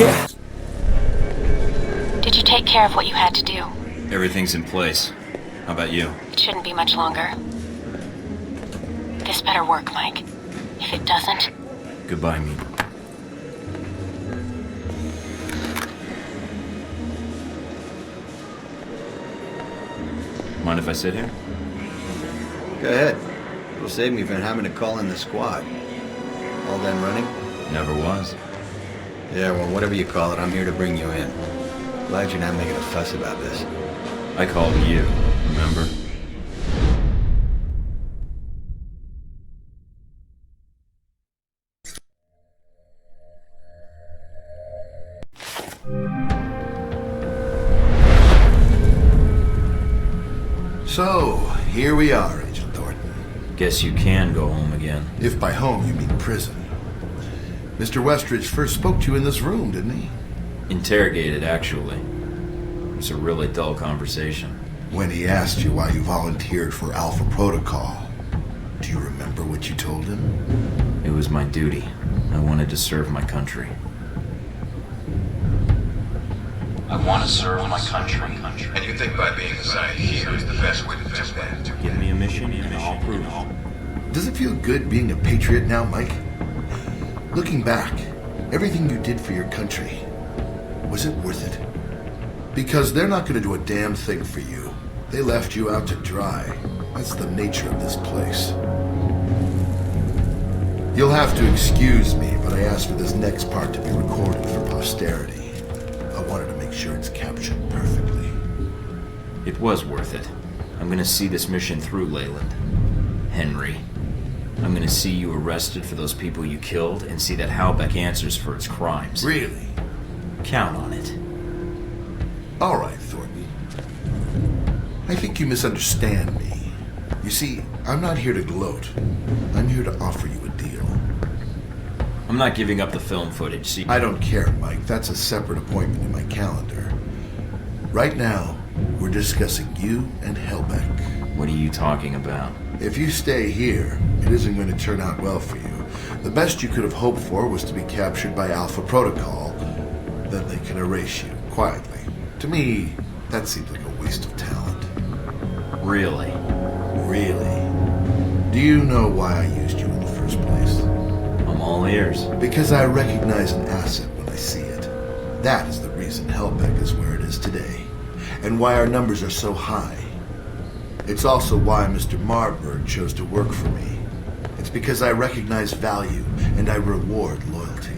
Yeah. Did you take care of what you had to do? Everything's in place. How about you? It shouldn't be much longer. This better work, Mike. If it doesn't... Goodbye, me. Mind if I sit here? Go ahead. It'll save me from having to call in the squad. All done running? Never was. Yeah, well, whatever you call it, I'm here to bring you in. Glad you're not making a fuss about this. I called you, remember? So, here we are, Agent Thornton. Guess you can go home again. If by home you mean prison. Mr. Westridge first spoke to you in this room, didn't he? Interrogated, actually. It was a really dull conversation. When he asked you why you volunteered for Alpha Protocol, do you remember what you told him? It was my duty. I wanted to serve my country. I want to serve my country. And you think by being assigned here is the best way to do that? Give me a mission and I'll prove. Does it feel good being a patriot now, Mike? Looking back, everything you did for your country, was it worth it? Because they're not going to do a damn thing for you. They left you out to dry. That's the nature of this place. You'll have to excuse me, but I asked for this next part to be recorded for posterity. I wanted to make sure it's captured perfectly. It was worth it. I'm gonna see this mission through, Leyland. Henry. I'm gonna see you arrested for those people you killed and see that Halbeck answers for its crimes. Really? Count on it. All right, Thornton. I think you misunderstand me. You see, I'm not here to gloat. I'm here to offer you a deal. I'm not giving up the film footage, see? I don't care, Mike. That's a separate appointment in my calendar. Right now, we're discussing you and Halbeck. What are you talking about? If you stay here, it isn't going to turn out well for you. The best you could have hoped for was to be captured by Alpha Protocol. Then they can erase you, quietly. To me, that seems like a waste of talent. Really? Really? Do you know why I used you in the first place? I'm all ears. Because I recognize an asset when I see it. That is the reason Halbeck is where it is today, and why our numbers are so high. It's also why Mr. Marburg chose to work for me. It's because I recognize value, and I reward loyalty.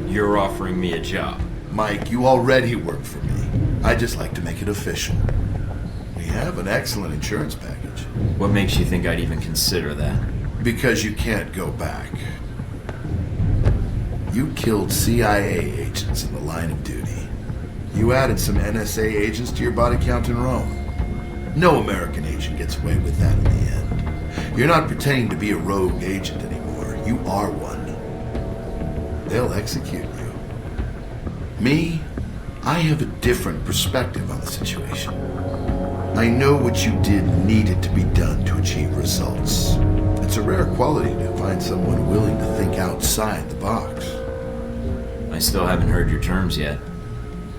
You're offering me a job. Mike, you already work for me. I just like to make it official. We have an excellent insurance package. What makes you think I'd even consider that? Because you can't go back. You killed CIA agents in the line of duty. You added some NSA agents to your body count in Rome. No American agent gets away with that in the end. You're not pretending to be a rogue agent anymore. You are one. They'll execute you. Me, I have a different perspective on the situation. I know what you did needed to be done to achieve results. It's a rare quality to find someone willing to think outside the box. I still haven't heard your terms yet.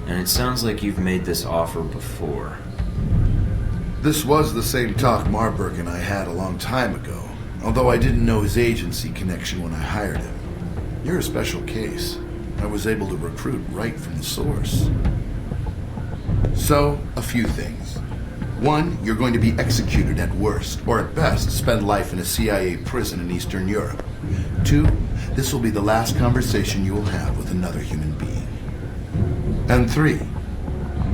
And it sounds like you've made this offer before. This was the same talk Marburg and I had a long time ago, although I didn't know his agency connection when I hired him. You're a special case. I was able to recruit right from the source. So, a few things. One, you're going to be executed at worst, or at best, spend life in a CIA prison in Eastern Europe. Two, this will be the last conversation you will have with another human being. And three,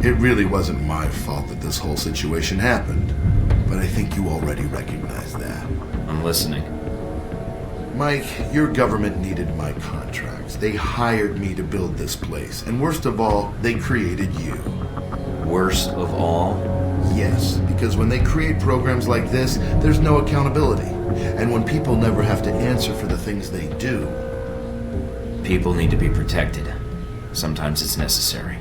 it really wasn't my fault that this whole situation happened, but I think you already recognize that. I'm listening. Mike, your government needed my contracts. They hired me to build this place, and worst of all, they created you. Worst of all? Yes, because when they create programs like this, there's no accountability. And when people never have to answer for the things they do... People need to be protected. Sometimes it's necessary.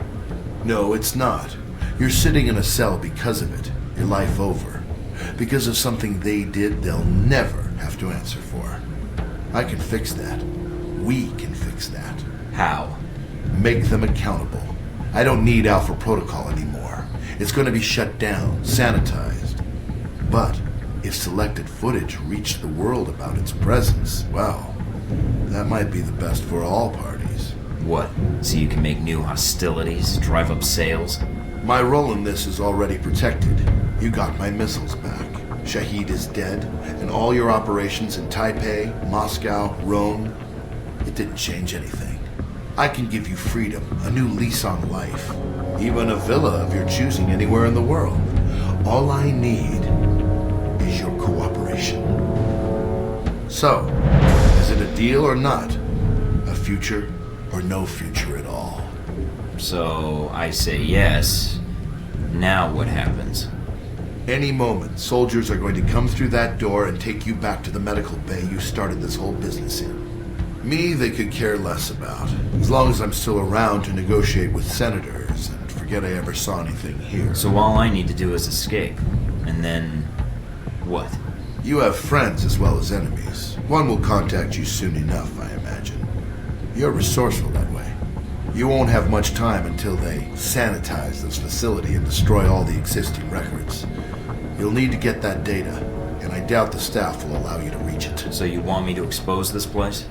No, it's not. You're sitting in a cell because of it. Your life over. Because of something they did they'll never have to answer for. I can fix that. We can fix that. How? Make them accountable. I don't need Alpha Protocol anymore. It's going to be shut down, sanitized. But if selected footage reached the world about its presence, well, that might be the best for all parties. What? So you can make new hostilities, drive up sales? My role in this is already protected. You got my missiles back. Shahid is dead, and all your operations in Taipei, Moscow, Rome, it didn't change anything. I can give you freedom, a new lease on life, even a villa of your choosing anywhere in the world. All I need is your cooperation. So, is it a deal or not? A future or no future at all? So I say yes. Now what happens? Any moment, soldiers are going to come through that door and take you back to the medical bay you started this whole business in. Me, they could care less about, as long as I'm still around to negotiate with senators and forget I ever saw anything here. So all I need to do is escape. And then... what? You have friends as well as enemies. One will contact you soon enough, I imagine. You're resourceful that way. You won't have much time until they sanitize this facility and destroy all the existing records. You'll need to get that data, and I doubt the staff will allow you to reach it. So you want me to expose this place?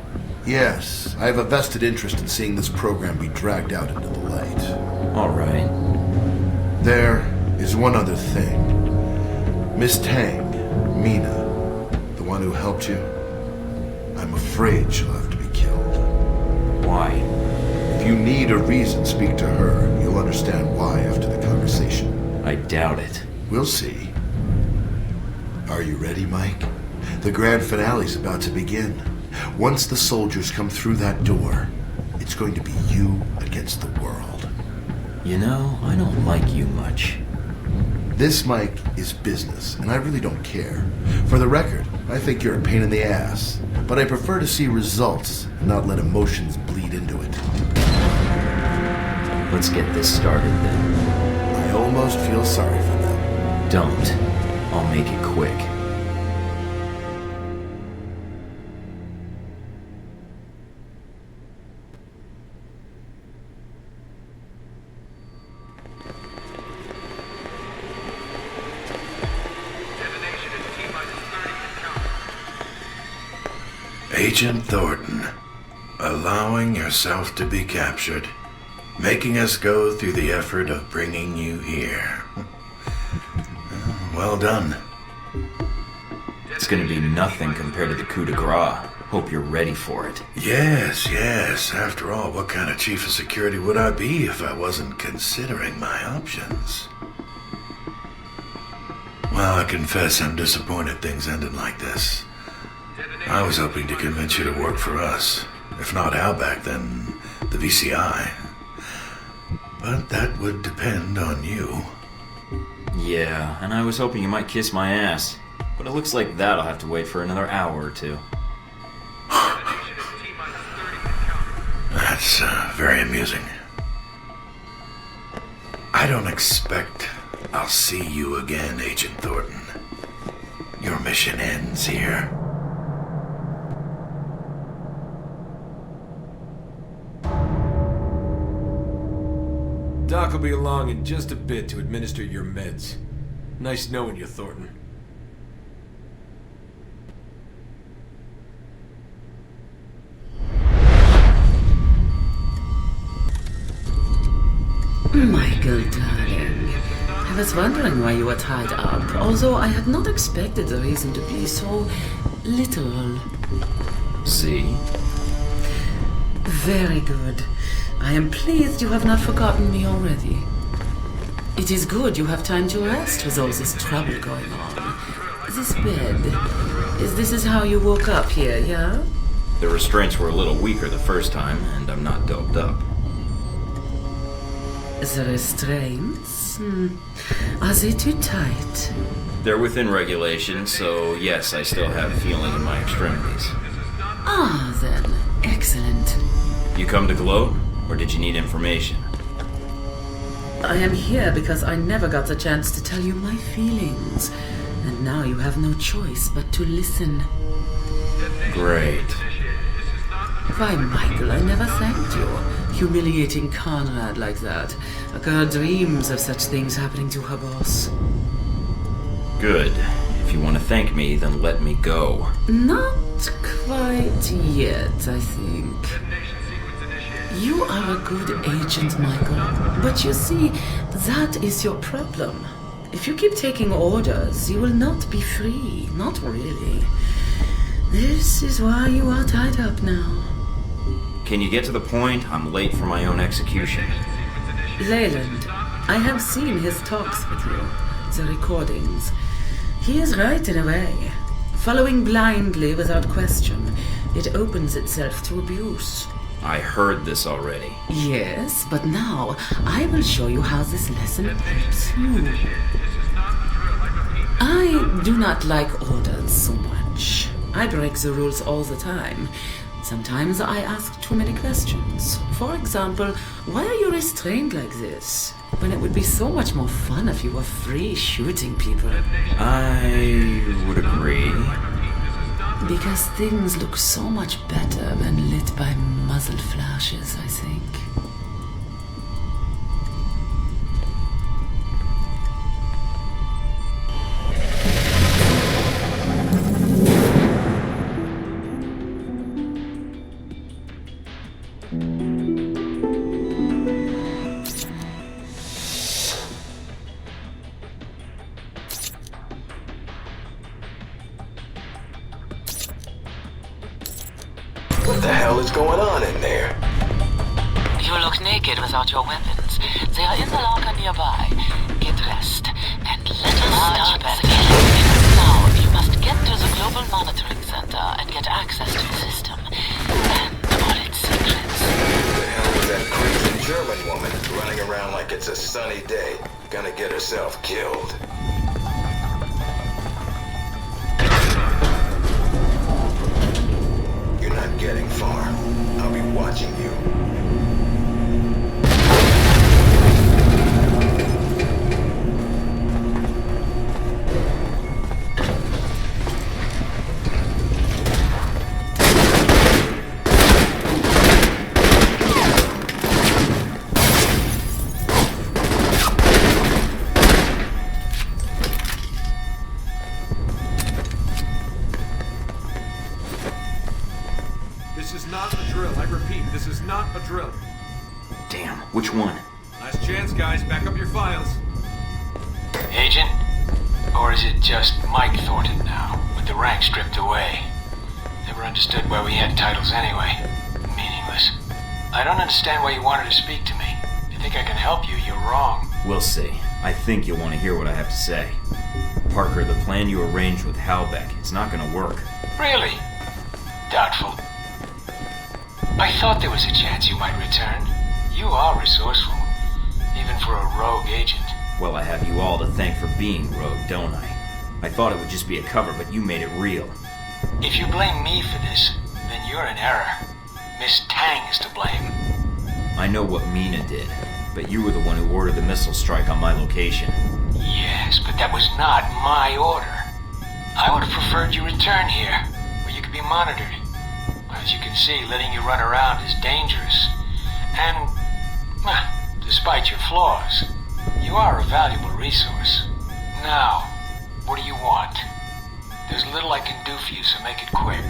Yes, I have a vested interest in seeing this program be dragged out into the light. All right. There is one other thing. Miss Tang, Mina, the one who helped you, I'm afraid she'll have to be killed. Why? If you need a reason, speak to her. You'll understand why after the conversation. I doubt it. We'll see. Are you ready, Mike? The grand finale's about to begin. Once the soldiers come through that door, it's going to be you against the world. You know, I don't like you much. This, Mike, is business, and I really don't care. For the record, I think you're a pain in the ass, but I prefer to see results and not let emotions bleed into it. Let's get this started then. I almost feel sorry for them. Don't. I'll make it quick. Agent Thornton, allowing yourself to be captured, making us go through the effort of bringing you here. Well done. It's gonna be nothing compared to the coup de grace. Hope you're ready for it. Yes. After all, what kind of chief of security would I be if I wasn't considering my options? Well, I confess I'm disappointed things ended like this. I was hoping to convince you to work for us. If not Outback, then the VCI. But that would depend on you. Yeah, and I was hoping you might kiss my ass. But it looks like that'll have to wait for another hour or two. That's very amusing. I don't expect I'll see you again, Agent Thornton. Your mission ends here. Doc will be along in just a bit to administer your meds. Nice knowing you, Thornton. Michael, darling. I was wondering why you were tied up, although I had not expected the reason to be so literal. See? Very good. I am pleased you have not forgotten me already. It is good you have time to rest with all this trouble going on. This bed. This is how you woke up here, yeah? The restraints were a little weaker the first time, and I'm not doped up. The restraints? Are they too tight? They're within regulation, so yes, I still have feeling in my extremities. Ah, then. Excellent. You come to gloat, or did you need information? I am here because I never got the chance to tell you my feelings. And now you have no choice but to listen. Great. Why, Michael, I never thanked you. Humiliating Conrad like that. A girl dreams of such things happening to her boss. Good. If you want to thank me, then let me go. Not quite yet, I think. You are a good agent, Michael. But you see, that is your problem. If you keep taking orders, you will not be free. Not really. This is why you are tied up now. Can you get to the point? I'm late for my own execution. Leyland, I have seen his talks with you. The recordings. He is right in a way. Following blindly without question, it opens itself to abuse. I heard this already. Yes, but now I will show you how this lesson helps you. I do not like orders so much. I break the rules all the time. Sometimes I ask too many questions. For example, why are you restrained like this? When it would be so much more fun if you were free shooting people. I would agree. Because things look so much better when lit by muzzle flashes, I think. What the hell is going on in there? You look naked without your weapons. They are in the locker nearby. Get dressed, and let us start the game. Now, you must get to the Global Monitoring Center and get access to the system. And all its secrets. Who the hell is that crazy German woman running around like it's a sunny day? Gonna get herself killed. You're not getting far. I'll be watching you. This is not a drill. I repeat, this is not a drill. Damn, which one? Last chance, guys. Back up your files. Agent? Or is it just Mike Thornton now, with the rank stripped away? Never understood why we had titles anyway. Meaningless. I don't understand why you wanted to speak to me. If you think I can help you, you're wrong. We'll see. I think you'll want to hear what I have to say. Parker, the plan you arranged with Halbeck, it's not gonna work. Really? Doubtful. I thought there was a chance you might return. You are resourceful, even for a rogue agent. Well, I have you all to thank for being rogue, don't I? I thought it would just be a cover, but you made it real. If you blame me for this, then you're in error. Miss Tang is to blame. I know what Mina did, but you were the one who ordered the missile strike on my location. Yes, but that was not my order. I would have preferred you return here, where you could be monitored. As you can see, letting you run around is dangerous. And, despite your flaws, you are a valuable resource. Now, what do you want? There's little I can do for you, so make it quick.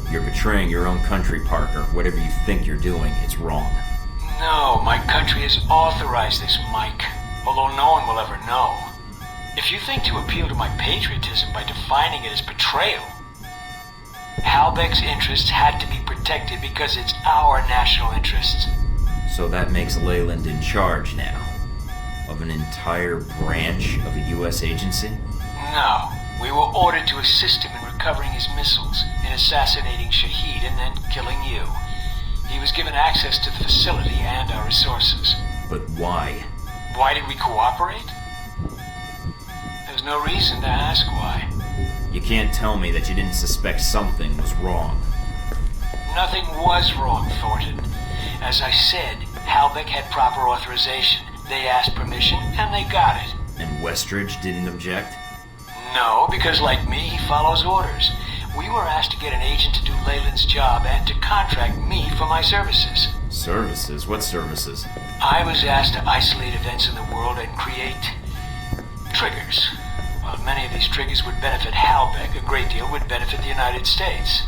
You're betraying your own country, Parker. Whatever you think you're doing, it's wrong. No, my country has authorized this, Mike. Although no one will ever know. If you think to appeal to my patriotism by defining it as betrayal, Halbeck's interests had to be protected because it's our national interests. So that makes Leyland in charge now? Of an entire branch of a U.S. agency? No. We were ordered to assist him in recovering his missiles, in assassinating Shahid, and then killing you. He was given access to the facility and our resources. But why? Why did we cooperate? There's no reason to ask why. You can't tell me that you didn't suspect something was wrong. Nothing was wrong, Thornton. As I said, Halbeck had proper authorization. They asked permission, and they got it. And Westridge didn't object? No, because like me, he follows orders. We were asked to get an agent to do Leyland's job and to contract me for my services. Services? What services? I was asked to isolate events in the world and create triggers. While many of these triggers would benefit Halbeck, a great deal would benefit the United States.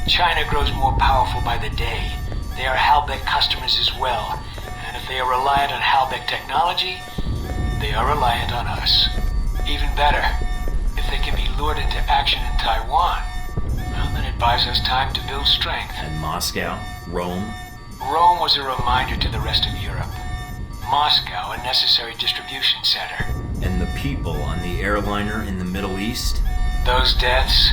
China grows more powerful by the day. They are Halbeck customers as well. And if they are reliant on Halbeck technology, they are reliant on us. Even better, if they can be lured into action in Taiwan, well, then it buys us time to build strength. And Moscow? Rome? Rome was a reminder to the rest of Europe. Moscow, a necessary distribution center. And the people on the airliner in the Middle East? Those deaths,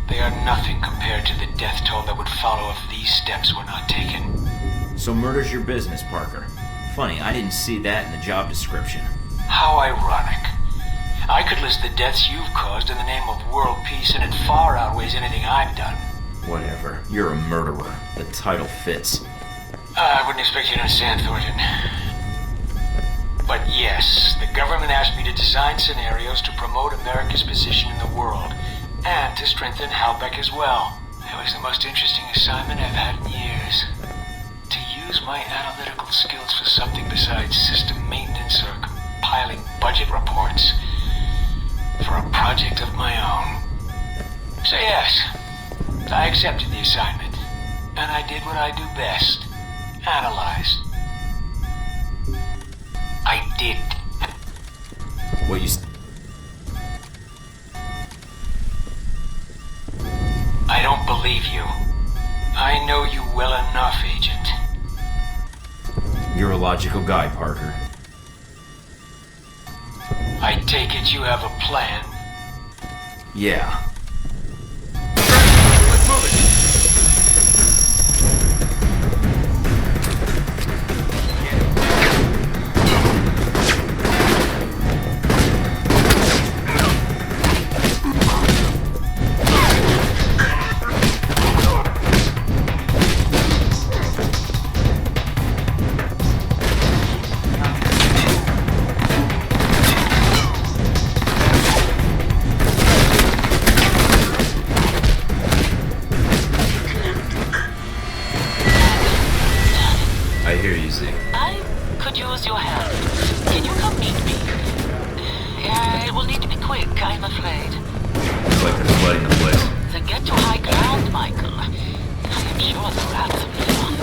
they are nothing compared to the death toll that would follow if these steps were not taken. So murder's your business, Parker. Funny, I didn't see that in the job description. How ironic. I could list the deaths you've caused in the name of world peace, and it far outweighs anything I've done. Whatever. You're a murderer. The title fits. I wouldn't expect you to understand, Thornton. But yes, the government asked me to design scenarios to promote America's position in the world, and to strengthen Halbeck as well. It was the most interesting assignment I've had in years. To use my analytical skills for something besides system maintenance or compiling budget reports. For a project of my own. So yes, I accepted the assignment, and I did what I do best. Analyze. I did. What you... I don't believe you. I know you well enough, Agent. You're a logical guy, Parker. I take it you have a plan? Yeah. Let's move it! I could use your help. Can you come meet me? It will need to be quick, I'm afraid. Looks like they're flooding the place. Then get to high ground, Michael. I am sure the rats will be fun.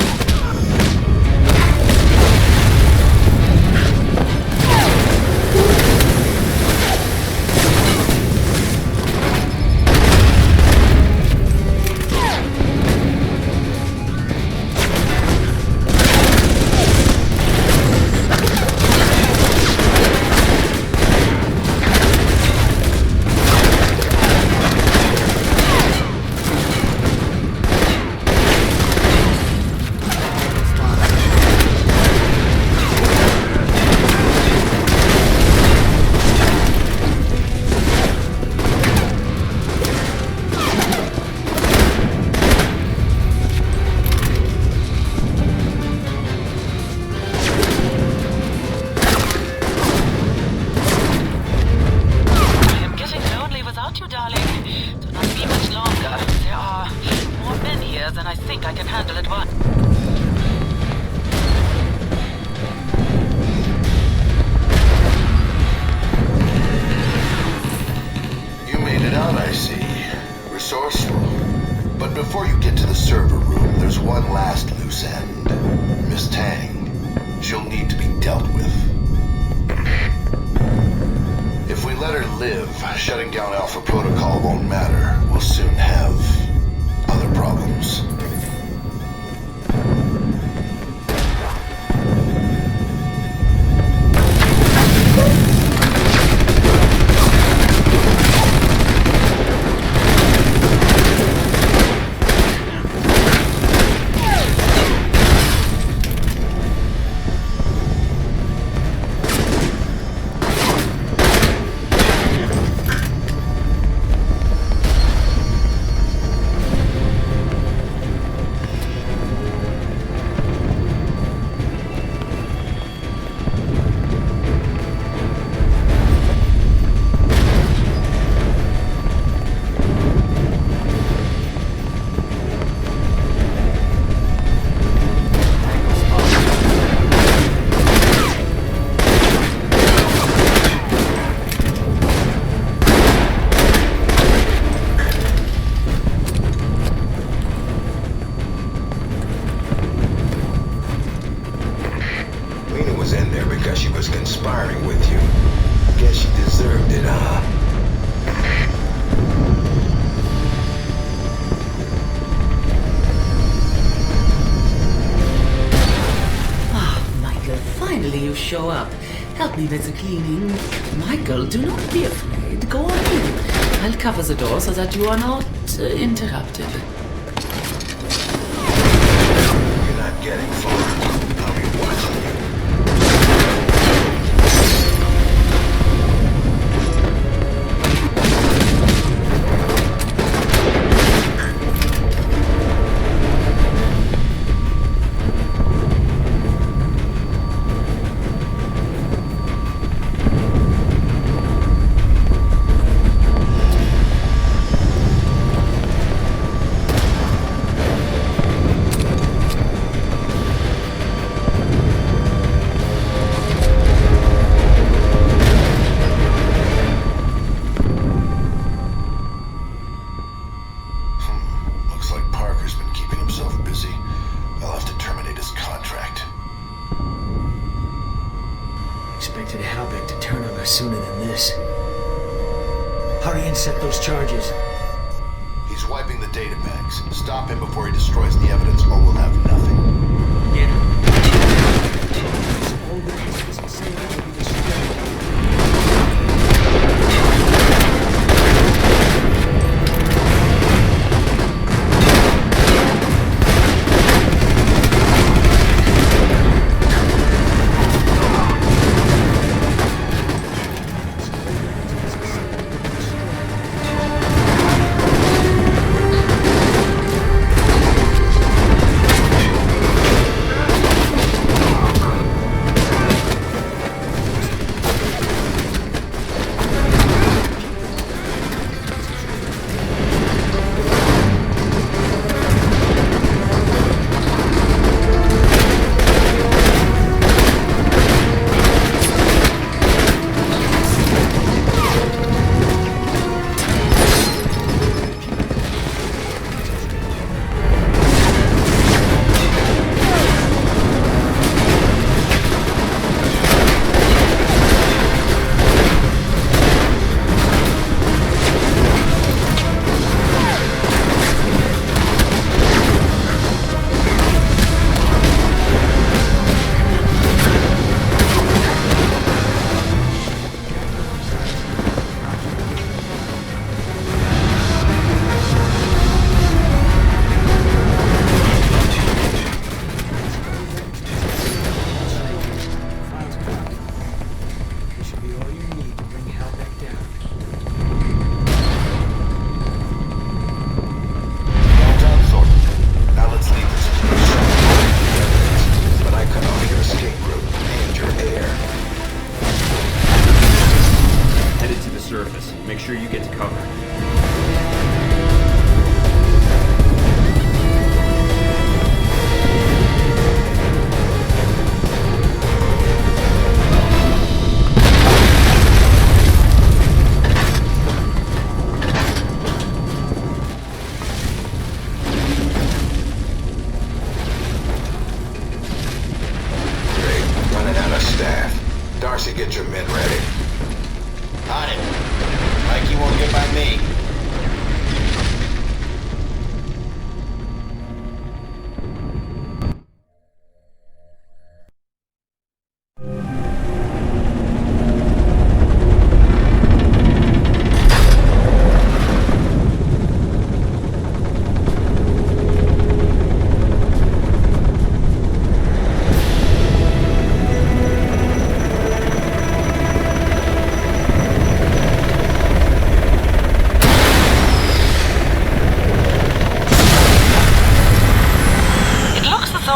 Shutting down Alpha Protocol won't matter. We'll soon have other problems. show up. Help me with the cleaning. Michael, do not be afraid. Go on in. I'll cover the door so that you are not interrupted. You're not getting far. I'll be watching you. Looks like Parker's been keeping himself busy. I'll have to terminate his contract. Expected Halbeck to turn on us sooner than this. Hurry and set those charges. He's wiping the data banks. Stop him before he destroys the evidence, or we'll have nothing. Get him. Make sure you get to cover. Running out of staff. Darcy, get your men ready. On it. Mikey won't get by me.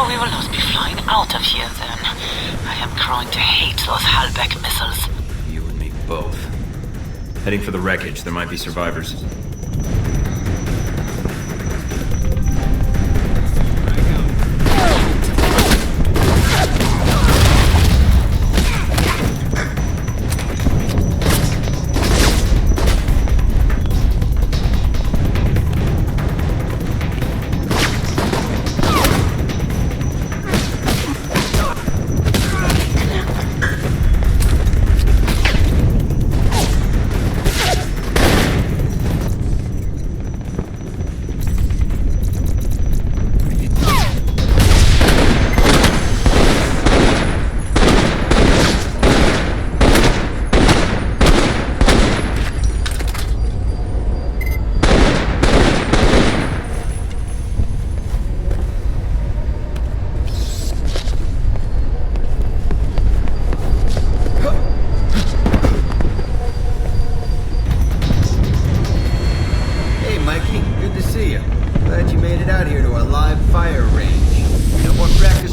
We will not be flying out of here then. I am growing to hate those Halbeck missiles. You and me both. Heading for the wreckage. There might be survivors.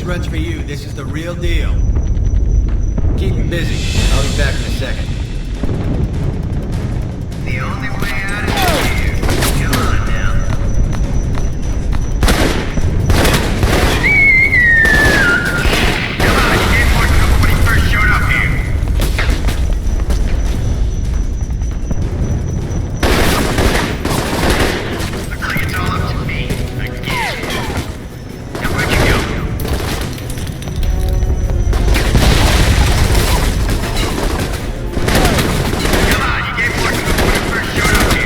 threats for you. This is the real deal. Keep him busy. I'll be back in a second. The only way out is here. Come on now. Come on, you gave more trouble when he first showed up here. Looks like it's all up to me. Again. Now where'd you go? Come on, you gave more trouble when he first showed up here.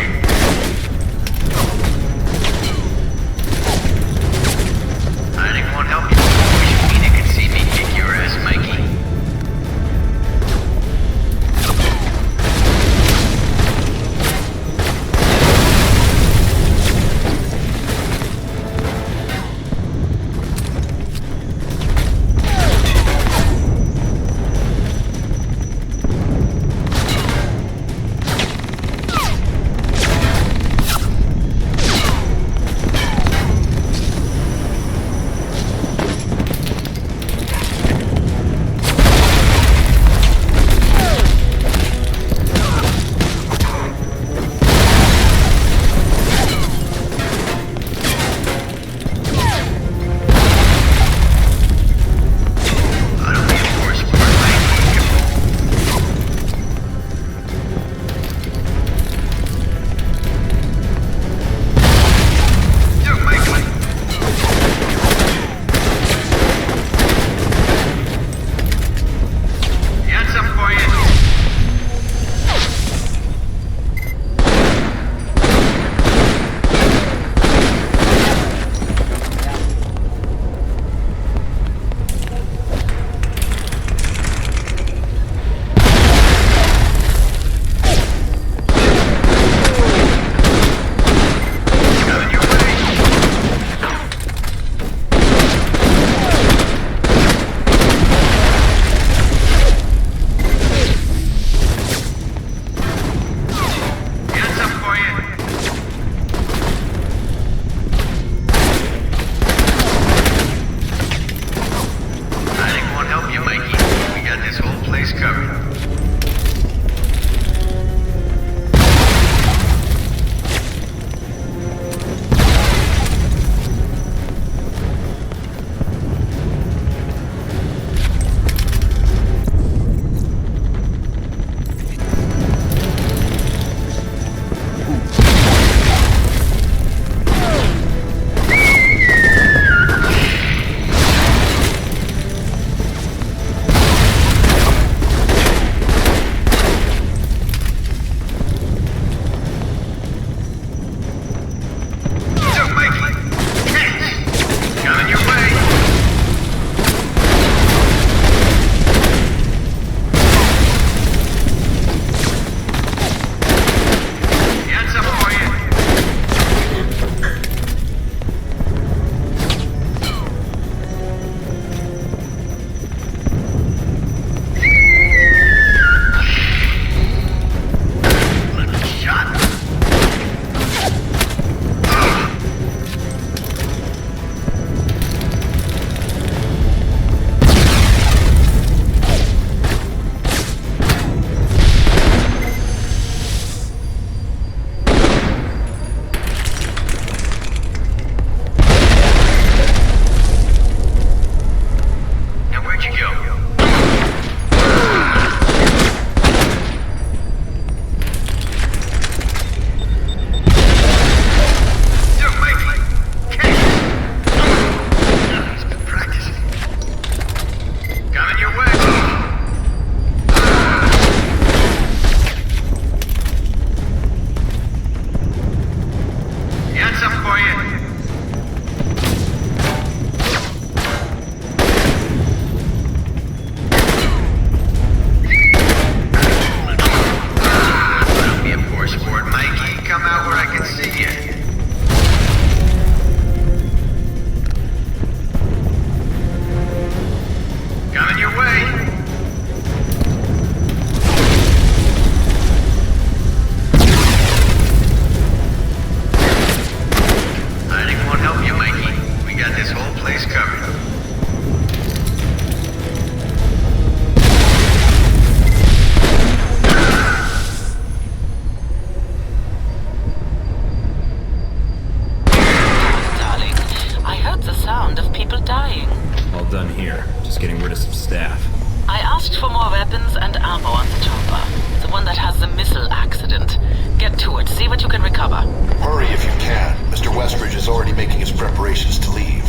people dying. All done here. Just getting rid of some staff. I asked for more weapons and ammo on the chopper. The one that has the missile accident. Get to it. See what you can recover. Hurry if you can. Mr. Westridge is already making his preparations to leave.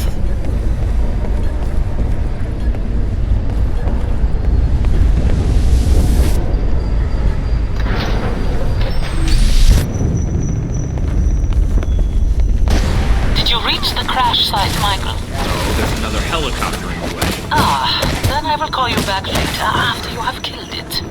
Did you reach the crash site, Michael? Oh, there's another helicopter in the way. Then I will call you back later after you have killed it.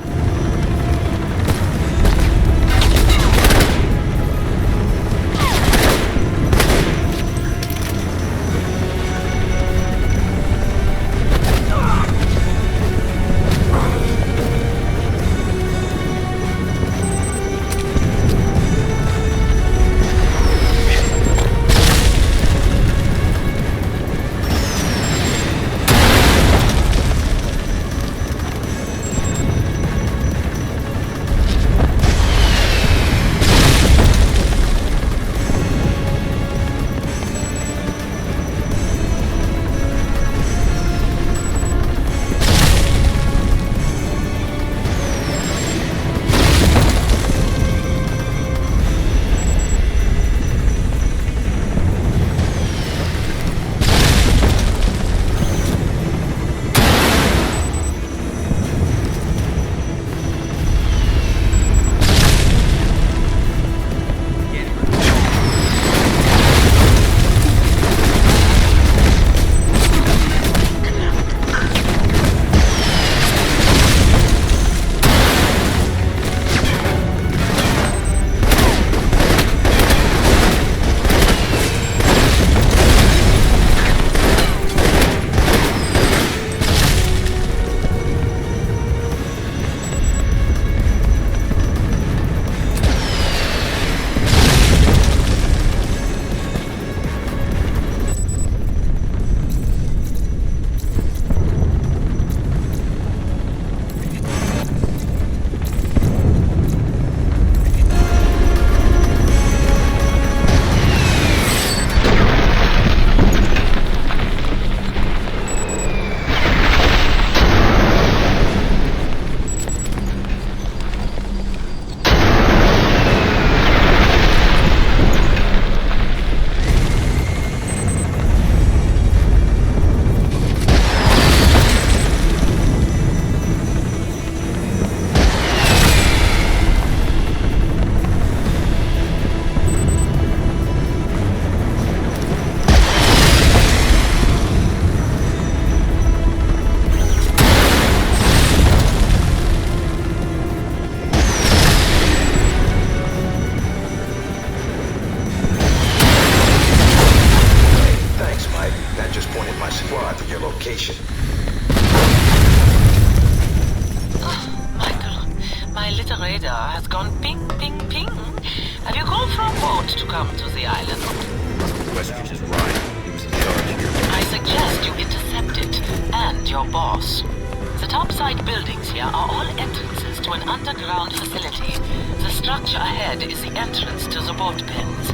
Westridge is right. He was in charge here. I suggest you intercept it, and your boss. The topside buildings here are all entrances to an underground facility. The structure ahead is the entrance to the boat pens.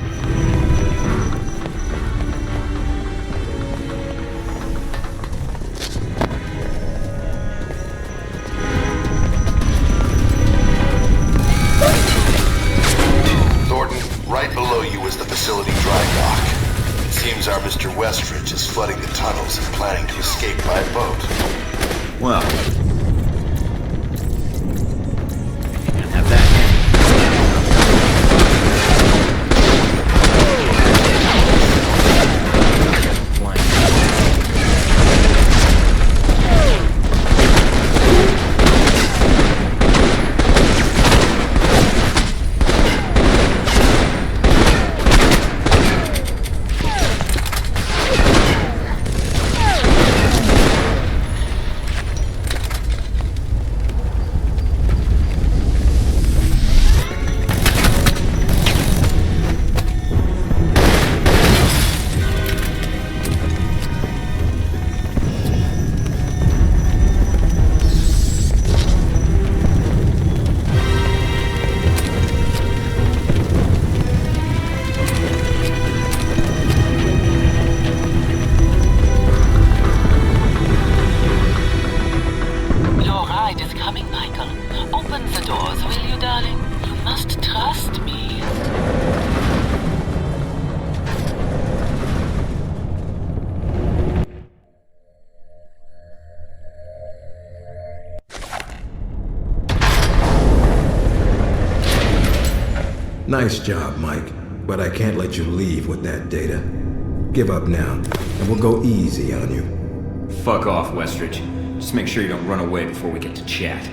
Right below you is the facility dry dock. It seems our Mr. Westridge is flooding the tunnels and planning to escape by boat. Well, you can have that. Nice job, Mike. But I can't let you leave with that data. Give up now, and we'll go easy on you. Fuck off, Westridge. Just make sure you don't run away before we get to chat.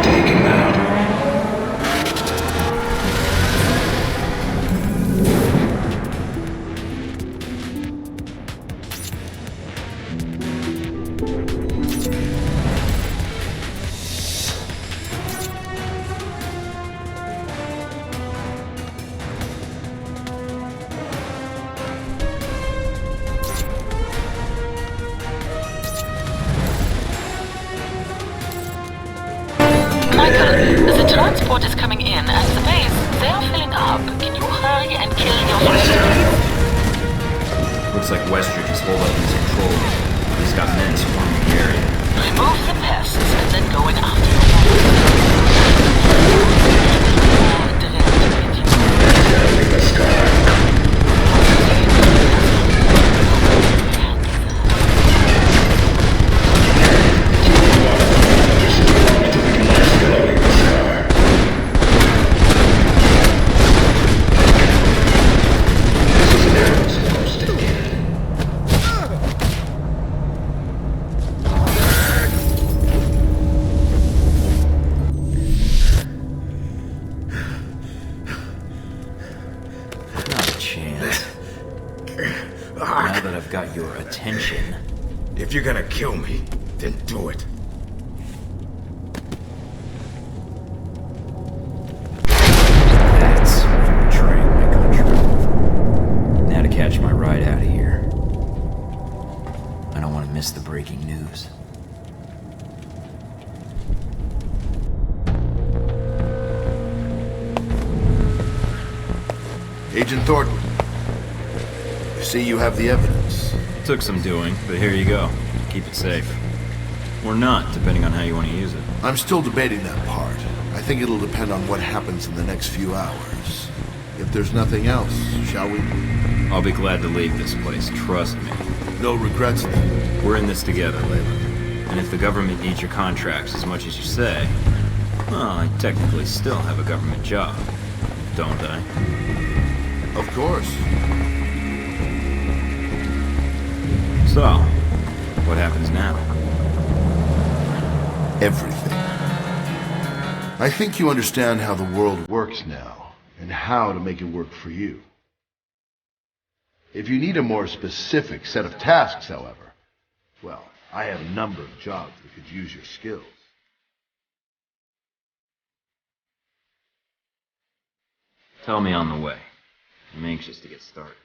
Take him out. Michael, the transport is coming in at the base. They are filling up. Can you hurry and kill your friend? Looks like Westridge is holed up in his control room. He's got men swarming the area. Remove the pests and then go in after your Now that I've got your attention... If you're gonna kill me, then do it. That's for betraying my country. Now to catch my ride out of here. I don't want to miss the breaking news. Agent Thornton. I see you have the evidence. Took some doing, but here you go. Keep it safe. Or not, depending on how you want to use it. I'm still debating that part. I think it'll depend on what happens in the next few hours. If there's nothing else, shall we? I'll be glad to leave this place, trust me. No regrets then. We're in this together, Leyland. And if the government needs your contracts as much as you say, well, I technically still have a government job, don't I? Of course. So, what happens now? Everything. I think you understand how the world works now, and how to make it work for you. If you need a more specific set of tasks, however, well, I have a number of jobs that could use your skills. Tell me on the way. I'm anxious to get started.